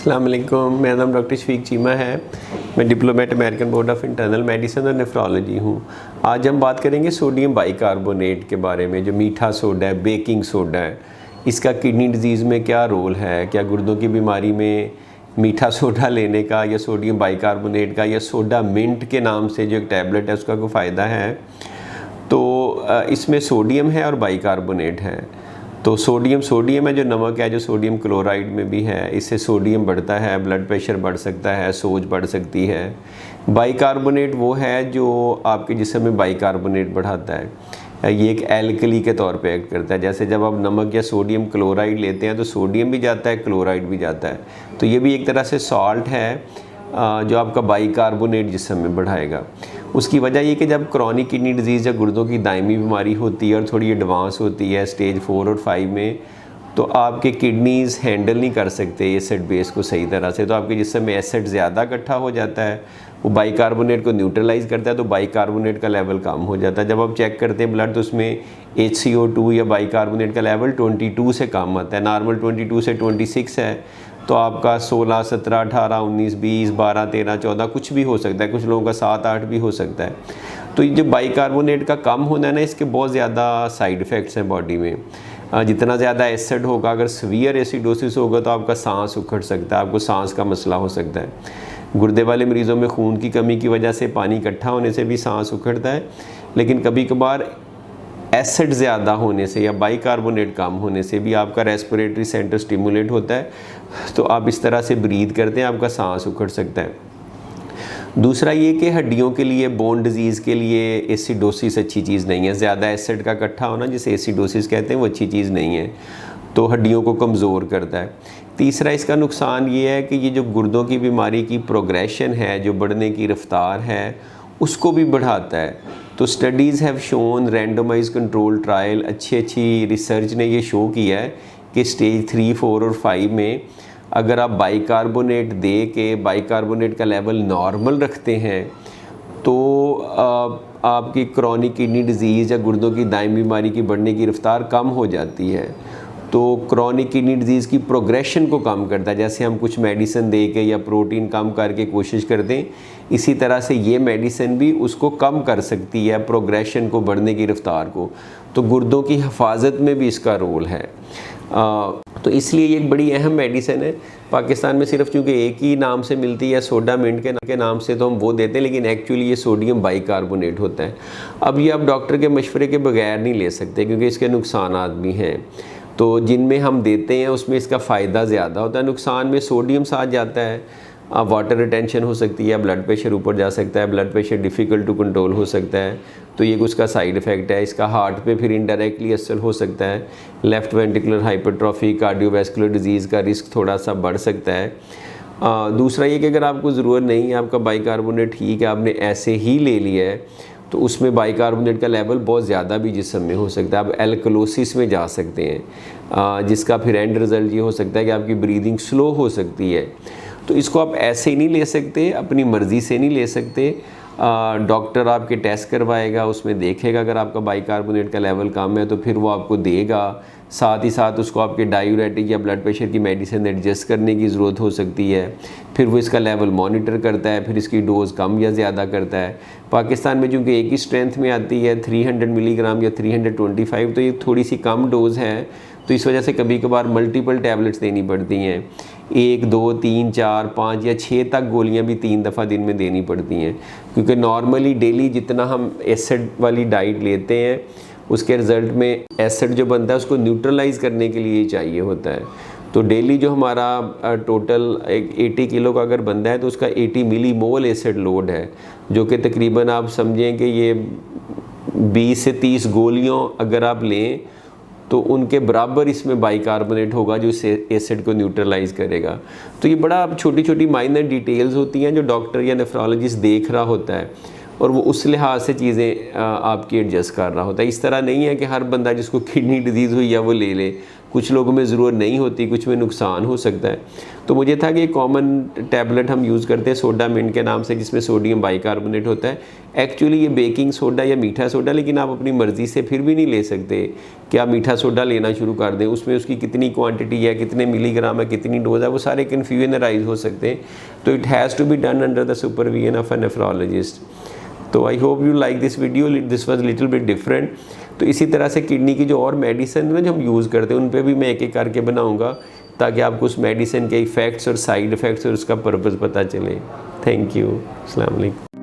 अस्सलाम वालेकुम, मेरा नाम डॉक्टर शफीक चीमा है। मैं diplomat American board of internal medicine और नेफ्रोलॉजी हूँ। आज हम बात करेंगे सोडियम बाइकार्बोनेट के बारे में, जो मीठा सोडा है, बेकिंग सोडा है। इसका किडनी डिजीज़ में क्या रोल है, क्या गुर्दों की बीमारी में मीठा सोडा लेने का या सोडियम बाइकार्बोनेट का या सोडा मिंट के नाम से जो एक टैबलेट है उसका कोई फ़ायदा है। तो इसमें सोडियम है और बाइकार्बोनेट है। तो सोडियम है जो नमक है, जो सोडियम क्लोराइड में भी है, इससे सोडियम बढ़ता है, ब्लड प्रेशर बढ़ सकता है, सोज बढ़ सकती है। बाइकार्बोनेट वो है जो आपके जिस्म में बाइकार्बोनेट बढ़ाता है। ये एक एल्कली के तौर पे एक्ट करता है। जैसे जब आप नमक या सोडियम क्लोराइड लेते हैं तो सोडियम भी जाता है, क्लोराइड भी जाता है। तो ये भी एक तरह से सॉल्ट है जो आपका बाइकार्बोनेट जिस्म में बढ़ाएगा। उसकी वजह ये कि जब क्रॉनिक किडनी डिजीज़ या गुर्दों की दायमी बीमारी होती है और थोड़ी एडवांस होती है स्टेज 4 और 5 में, तो आपके किडनीज़ हैंडल नहीं कर सकते एसिड बेस को सही तरह से। तो आपके जिस्म में एसिड ज़्यादा इकट्ठा हो जाता है, वो बाइकार्बोनेट को न्यूट्रलाइज़ करता है, तो बाइकार्बोनेट का लेवल कम हो जाता है। जब आप चेक करते हैं ब्लड तो उसमें HCO2 या बाइकार्बोनेट का लेवल 22 से कम आता है। नॉर्मल 22 से 26 है, तो आपका 16, 17, 18, 19, 20, 12, 13, 14 कुछ भी हो सकता है। कुछ लोगों का 7, 8 भी हो सकता है। तो ये जो बाइकार्बोनेट का कम होना है ना, इसके बहुत ज़्यादा साइड इफ़ेक्ट्स हैं बॉडी में। जितना ज़्यादा एसिड होगा, अगर सीवियर एसिडोसिस होगा तो आपका सांस उखड़ सकता है, आपको सांस का मसला हो सकता है। गुर्दे वाले मरीज़ों में खून की कमी की वजह से पानी इकट्ठा होने से भी सांस उखड़ता है। लेकिन कभी कभार एसिड ज़्यादा होने से या बाइकार्बोनेट कम होने से भी आपका रेस्पिरेटरी सेंटर स्टिमुलेट होता है, तो आप इस तरह से ब्रीथ करते हैं, आपका सांस उखड़ सकता है। दूसरा ये कि हड्डियों के लिए, बोन डिजीज़ के लिए एसिडोसिस अच्छी चीज़ नहीं है। ज़्यादा एसिड का इकट्ठा होना, जिसे एसिडोसिस कहते हैं, वो अच्छी चीज़ नहीं है, तो हड्डियों को कमज़ोर करता है। तीसरा इसका नुकसान ये है कि ये जो गुर्दों की बीमारी की प्रोग्रेशन है, जो बढ़ने की रफ्तार है, उसको भी बढ़ाता है। तो studies have shown, randomise control trial, अच्छी रिसर्च ने ये शो किया है कि स्टेज 3, 4 और 5 में अगर आप बाइकार्बोनेट दे के बाइकार्बोनेट का लेवल नॉर्मल रखते हैं तो आपकी क्रॉनिक किडनी डिजीज़ या गुर्दों की दायमी बीमारी की बढ़ने की रफ्तार कम हो जाती है। तो क्रॉनिक किडनी डिजीज़ की प्रोग्रेशन को कम करता है। जैसे हम कुछ मेडिसिन दे के या प्रोटीन कम करके कोशिश करते हैं, इसी तरह से ये मेडिसिन भी उसको कम कर सकती है, प्रोग्रेशन को, बढ़ने की रफ्तार को। तो गुर्दों की हिफाजत में भी इसका रोल है। तो इसलिए ये एक बड़ी अहम मेडिसिन है। पाकिस्तान में सिर्फ चूँकि एक ही नाम से मिलती है, सोडा मिंट के नाम से, तो हम वो देते हैं, लेकिन एक्चुअली ये सोडियम बाइकार्बोनेट होता है। अब ये आप डॉक्टर के मशवरे के बगैर नहीं ले सकते, क्योंकि इसके नुकसानात भी हैं। तो जिनमें हम देते हैं उसमें इसका फ़ायदा ज़्यादा होता है, नुकसान में सोडियम साथ जाता है। वाटर रिटेंशन हो सकती है, ब्लड प्रेशर ऊपर जा सकता है, blood pressure difficult to control हो सकता है, तो ये उसका साइड इफ़ेक्ट है। इसका हार्ट पे फिर इनडायरेक्टली असर हो सकता है। Left ventricular hypertrophy, cardiovascular disease का रिस्क थोड़ा सा बढ़ सकता है। दूसरा ये कि अगर आपको ज़रूरत नहीं है, आपका बाइकार्बोनेट ठीक है, आपने ऐसे ही ले लिया है, तो उसमें बाइकार्बोनेट का लेवल बहुत ज़्यादा भी जिस्म में हो सकता है। आप एल्कलोसिस में जा सकते हैं, जिसका फिर एंड रिज़ल्ट ये हो सकता है कि आपकी ब्रीदिंग स्लो हो सकती है। तो इसको आप ऐसे ही नहीं ले सकते, अपनी मर्ज़ी से नहीं ले सकते। डॉक्टर आपके टेस्ट करवाएगा, उसमें देखेगा अगर आपका बाइकार्बोनेट का लेवल कम है तो फिर वो आपको देगा। साथ ही साथ उसको आपके डायूरेटिक या ब्लड प्रेशर की मेडिसिन एडजस्ट करने की ज़रूरत हो सकती है। फिर वो इसका लेवल मॉनिटर करता है, फिर इसकी डोज़ कम या ज़्यादा करता है। पाकिस्तान में चूँकि एक ही स्ट्रेंथ में आती है 300 मिलीग्राम या 325, तो ये थोड़ी सी कम डोज़ है, तो इस वजह से कभी कभार मल्टीपल टैबलेट्स देनी पड़ती हैं। 1, 2, 3, 4, 5 या 6 तक गोलियां भी 3 दफ़ा दिन में देनी पड़ती हैं, क्योंकि नॉर्मली डेली जितना हम एसिड वाली डाइट लेते हैं उसके रिज़ल्ट में एसिड जो बनता है उसको न्यूट्रलाइज़ करने के लिए चाहिए होता है। तो डेली जो हमारा टोटल 80 किलो का अगर बनता है तो उसका 80 मिलीमोल एसिड लोड है, जो कि तकरीबन आप समझें कि ये 20 से 30 गोलियों अगर आप लें तो उनके बराबर इसमें बाइकार्बोनेट होगा जो इस एसिड को न्यूट्रलाइज करेगा। तो ये बड़ा छोटी छोटी माइनर डिटेल्स होती हैं जो डॉक्टर या नेफ्रोलॉजिस्ट देख रहा होता है, और वो उस लिहाज से चीज़ें आपकी एडजस्ट कर रहा होता है। इस तरह नहीं है कि हर बंदा जिसको किडनी डिजीज़ हुई है वो ले ले। कुछ लोगों में ज़रूरत नहीं होती, कुछ में नुकसान हो सकता है। तो मुझे था कि एक कॉमन टैबलेट हम यूज़ करते हैं सोडा मिंट के नाम से, जिसमें सोडियम बाइकार्बोनेट होता है। एक्चुअली ये बेकिंग सोडा या मीठा सोडा, लेकिन आप अपनी मर्ज़ी से फिर भी नहीं ले सकते कि आप मीठा सोडा लेना शुरू कर दें। उसमें उसकी कितनी क्वांटिटी है, कितने मिलीग्राम है, कितनी डोज है, वो सारे कन्फ्यूजन अराइज हो सकते हैं। तो it has to be done under the supervision of a nephrologist. तो I hope you like this video, this was little bit different. तो इसी तरह से किडनी की जो और मेडिसिन है जो हम यूज़ करते हैं, उन पे भी मैं एक एक करके बनाऊंगा, ताकि आपको उस मेडिसिन के इफ़ेक्ट्स और साइड इफ़ेक्ट्स और उसका पर्पज़ पता चले। Thank you. अस्सलाम वालेकुम।